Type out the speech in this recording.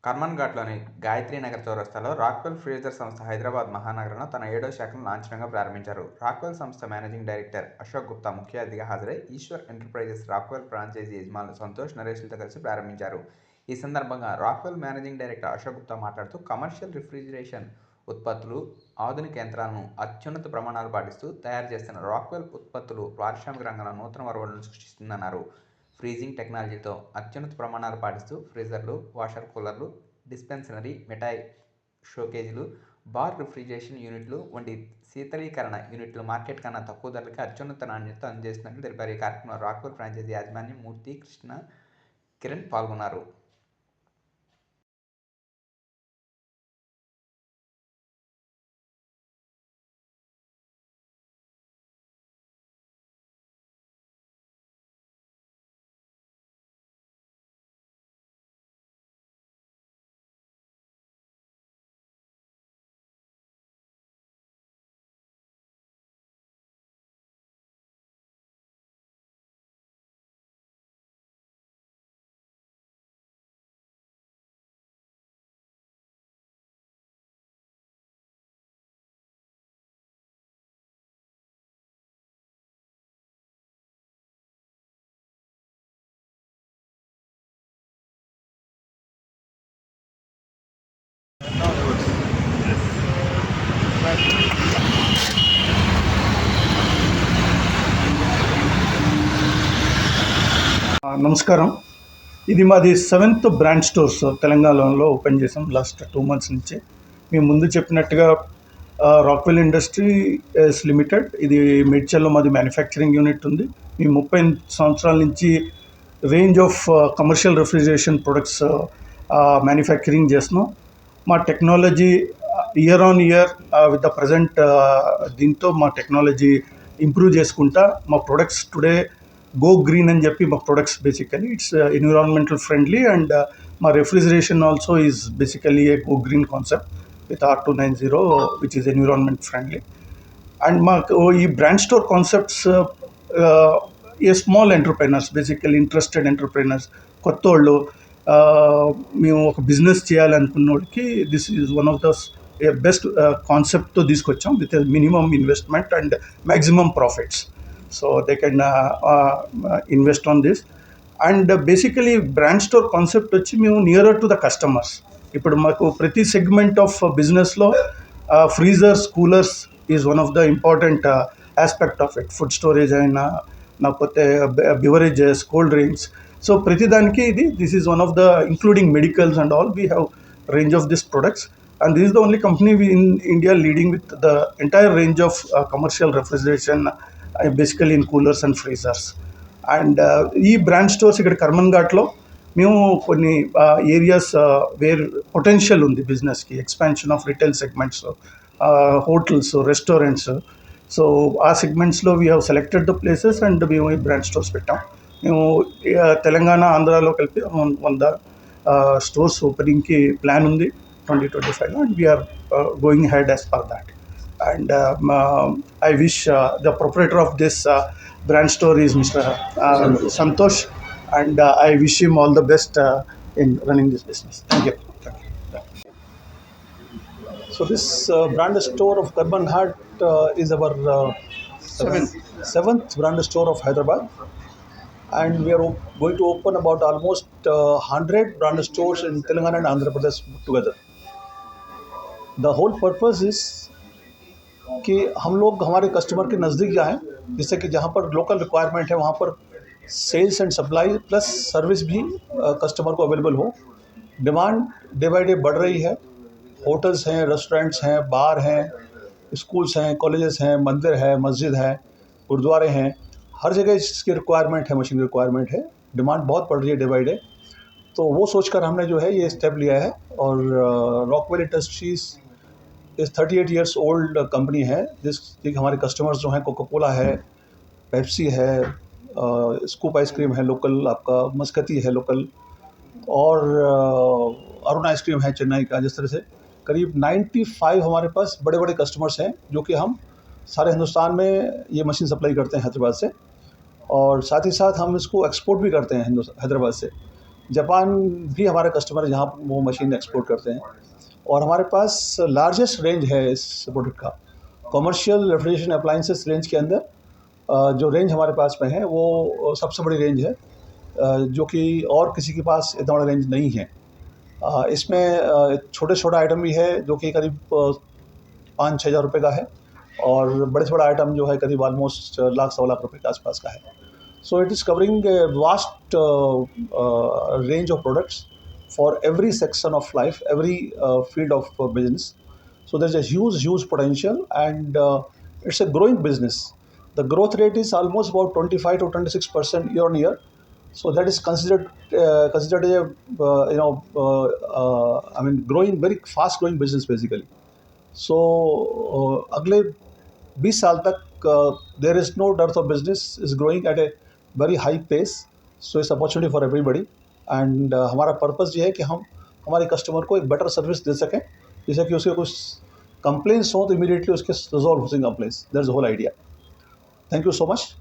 కర్మన్ఘాట్లోని గాయత్రీనగర్ చౌరస్తాలో Rockwell freezer సంస్థ హైదరాబాద్ మహానగరంలో తన 7వ శాఖను లాంఛనంగా ప్రారంభించారు. రాక్వెల్ సంస్థ మేనేజింగ్ డైరెక్టర్ అశోక్ గుప్తా ముఖ్య అతిథిగా హాజరై ఈశ్వర్ ఎంటర్ప్రైజెస్ రాక్వెల్ ఫ్రాంచైజీ యజమానులు సంతోష్, నరేష్లతో కలిసి ప్రారంభించారు. ఈ సందర్భంగా Rockwell managing director Ashok Gupta మాట్లాడుతూ కమర్షియల్ రిఫ్రిజిరేషన్ ఉత్పత్తులు, ఆధునిక యంత్రాలను అత్యున్నత ప్రమాణాలు పాటిస్తూ తయారు చేస్తున్న రాక్వెల్ ఉత్పత్తులు పారిశ్రామిక రంగంలో నూతన ఒరవడులను సృష్టిస్తుందన్నారు. ఫ్రీజింగ్ టెక్నాలజీతో అత్యున్నత ప్రమాణాలు పాటిస్తూ ఫ్రీజర్లు, వాషర్ కూలర్లు, డిస్పెన్సరీ, మిఠాయి షోకేజీలు, బార్ రిఫ్రిజిరేషన్ యూనిట్లు వంటి శీతలీకరణ యూనిట్లు మార్కెట్ కన్నా తక్కువ ధరలకి అత్యున్నత నాణ్యతతో అందజేస్తున్నట్లు తెలిపారు. ఈ కార్యక్రమంలో రాక్వెల్ ఫ్రాంచైజీ యాజమాన్యం మూర్తి, కృష్ణ, కిరణ్ పాల్గొన్నారు. నమస్కారం. ఇది మాది 7th బ్రాంచ్ స్టోర్స్ తెలంగాణలో ఓపెన్ చేసాం లాస్ట్ 2 months నుంచి. మేము ముందు చెప్పినట్టుగా రాక్వెల్ ఇండస్ట్రీస్ లిమిటెడ్, ఇది మేడ్చల్లో మాది మ్యానుఫ్యాక్చరింగ్ యూనిట్ ఉంది. మేము 30 సంవత్సరాల నుంచి range of commercial refrigeration products manufacturing చేస్తున్నాం. మా technology year on year with the present దీంతో మా టెక్నాలజీ ఇంప్రూవ్ చేసుకుంటా మా ప్రొడక్ట్స్ టుడే గో గ్రీన్ అని చెప్పి మా products basically it's environmental friendly and మా refrigeration also is basically a go green concept with R290 which is environment friendly. And మాకు ఈ brand store concepts a small entrepreneurs, basically interested entrepreneurs, కొత్త వాళ్ళు, మేము ఒక బిజినెస్ చేయాలనుకున్న వాళ్ళకి this is one of the best కాన్సెప్ట్తో తీసుకొచ్చాం with minimum investment and maximum profits. So they can invest on this. And basically brand store concept వచ్చి మేము నియరర్ టు ద కస్టమర్స్. ఇప్పుడు మాకు ప్రతి సెగ్మెంట్ ఆఫ్ బిజినెస్లో freezers, coolers is one of the important aspect of it. Food storage అయినా, లేకపోతే beverages, cold drinks, so ప్రతిదానికి this is one of the including medicals and all we have range of these products, and this is the only company in India leading with the entire range of commercial refrigeration, basically in coolers and freezers. And ఈ brand stores ఇక్కడ కర్మన్ఘాట్లో మేము కొన్ని areas where potential ఉంది బిజినెస్కి, expansion of retail segments, hotels, restaurants. So ఆ సెగ్మెంట్స్లో we have selected the places and మేము ఈ బ్రాండ్ స్టోర్స్ పెట్టాం. మేము తెలంగాణ, ఆంధ్రాలో కలిపి 100 స్టోర్స్ ఓపెనింగ్కి ప్లాన్ ఉంది 2025 and we are going ahead as per that. And I wish the proprietor of this brand store is Mr. Santosh, and I wish him all the best in running this business. Thank you. So this brand store of Karmanghat is our seventh brand store of Hyderabad, and we are going to open about almost 100 brand stores in Telangana and Andhra Pradesh together. The whole purpose is कि हम लोग हमारे customer के नज़दीक जाएं, जिससे कि जहाँ पर लोकल रिक्वायरमेंट है वहाँ पर sales and supply plus service भी कस्टमर को अवेलेबल हो. डिमांड डे बाय डे बढ़ रही है. होटल्स हैं, रेस्टोरेंट्स हैं, बार हैं, स्कूल्स हैं, कॉलेजेस हैं, मंदिर है, मस्जिद है, गुरुद्वारे हैं, हर जगह इसकी रिक्वायरमेंट है, मशीन रिक्वायरमेंट है. डिमांड बहुत बढ़ रही है डे बाई डे. तो वो सोचकर हमने जो है ये स्टेप लिया है. और रॉकवेल इंडस्ट्रीज़ इस 38 ईयर्स ओल्ड कंपनी है, जिसके हमारे कस्टमर्स जो हैं कोका कोला है, पेप्सी है, स्कूप आइसक्रीम है लोकल, आपका मस्कती है लोकल, और अरुण आइसक्रीम है चेन्नई का. जिस तरह से करीब 95 हमारे पास बड़े बड़े कस्टमर्स हैं जो कि हम सारे हिंदुस्तान में ये मशीन सप्लाई करते हैं हैदराबाद से, और साथ ही साथ हम इसको एक्सपोर्ट भी करते हैं हैदराबाद से. जापान भी हमारे कस्टमर जहाँ वो मशीन एक्सपोर्ट करते हैं। और हमारे पास लार्जेस्ट रेंज है इस प्रोडक्ट का। कमर्शियल रेफ्रिजरेशन अप्लाइंसेस रेंज के अंदर जो रेंज हमारे पास में है वो सबसे बड़ी रेंज है, जो कि और किसी के पास इतना बड़ा रेंज नहीं है। इसमें छोटे छोटा आइटम भी है जो कि करीब 5-6 हज़ार रुपये का है, और बड़े से बड़ा आइटम जो है करीब ऑलमोस्ट लाख 1.25 लाख रुपये के आसपास का है। So it is covering a vast range of products for every section of life, every field of business. So there's a huge potential, and it's a growing business. The growth rate is almost about 25 to 26% year on year. So that is considered growing, very fast growing business basically. So अगले 20 साल तक there is no dearth of business, is growing at a very high pace. So it's opportunity for everybody. And हमारा purpose ये है कि हम हमारे customer को एक बेटर सर्विस दे सकें, जैसे कि उसके कुछ कंप्लेंट्स हो तो इमीडिएटली उसके रिजॉल्व हो सकें complaints. That's the whole idea. Thank you so much.